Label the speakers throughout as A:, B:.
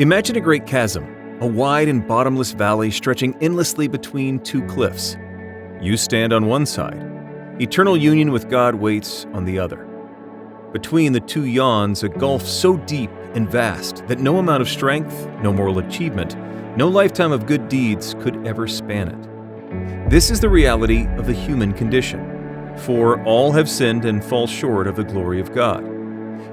A: Imagine a great chasm, a wide and bottomless valley stretching endlessly between two cliffs. You stand on one side. Eternal union with God waits on the other. Between the two yawns a gulf so deep and vast that no amount of strength, no moral achievement, no lifetime of good deeds could ever span it. This is the reality of the human condition, for all have sinned and fall short of the glory of God.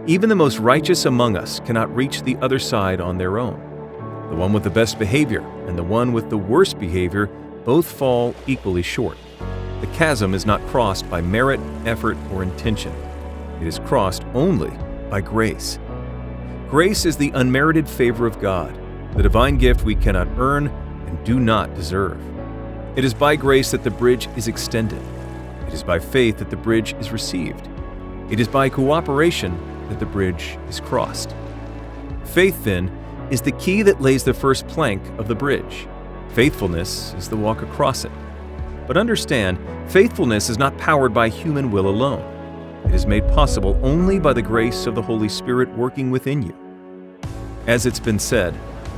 A: Even the most righteous among us cannot reach the other side on their own. The one with the best behavior and the one with the worst behavior both fall equally short. The chasm is not crossed by merit, effort, or intention. It is crossed only by grace. Grace is the unmerited favor of God, the divine gift we cannot earn and do not deserve. It is by grace that the bridge is extended. It is by faith that the bridge is received. It is by cooperation that the bridge is crossed. Faith, then, is the key that lays the first plank of the bridge. Faithfulness is the walk across it. But understand, faithfulness is not powered by human will alone. It is made possible only by the grace of the Holy Spirit working within you. As it's been said,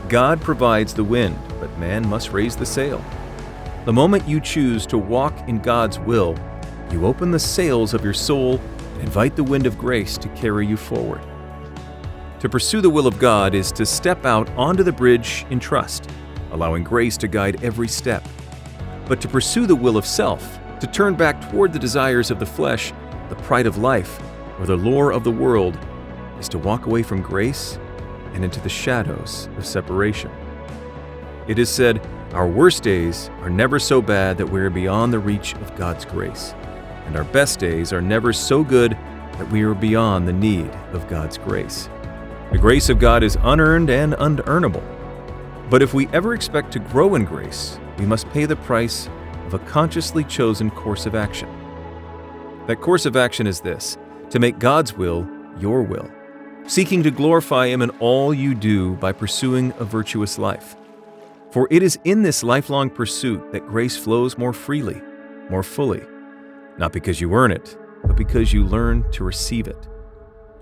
A: God provides the wind, but man must raise the sail. The moment you choose to walk in God's will, you open the sails of your soul and invite the wind of grace to carry you forward. To pursue the will of God is to step out onto the bridge in trust, allowing grace to guide every step. But to pursue the will of self, to turn back toward the desires of the flesh, the pride of life, or the lure of the world, is to walk away from grace and into the shadows of separation. It is said, our worst days are never so bad that we are beyond the reach of God's grace, and our best days are never so good that we are beyond the need of God's grace. The grace of God is unearned and unearnable. But if we ever expect to grow in grace, we must pay the price of a consciously chosen course of action. That course of action is this: to make God's will your will, seeking to glorify Him in all you do by pursuing a virtuous life. For it is in this lifelong pursuit that grace flows more freely, more fully, not because you earn it, but because you learn to receive it.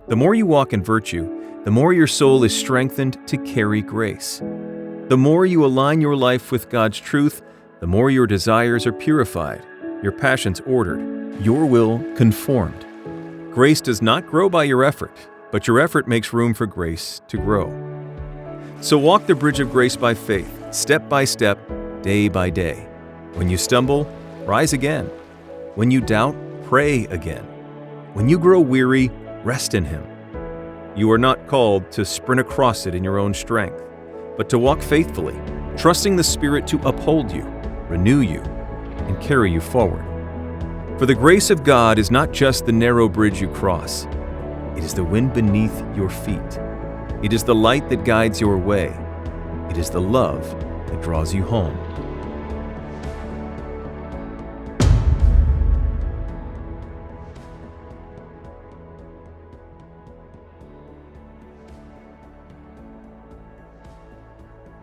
A: The more you walk in virtue, the more your soul is strengthened to carry grace. The more you align your life with God's truth, the more your desires are purified, your passions ordered, your will conformed. Grace does not grow by your effort, but your effort makes room for grace to grow. So walk the bridge of grace by faith, step by step, day by day. When you stumble, rise again. When you doubt, pray again. When you grow weary, rest in Him. You are not called to sprint across it in your own strength, but to walk faithfully, trusting the Spirit to uphold you, renew you, and carry you forward. For the grace of God is not just the narrow bridge you cross. It is the wind beneath your feet. It is the light that guides your way. It is the love that draws you home.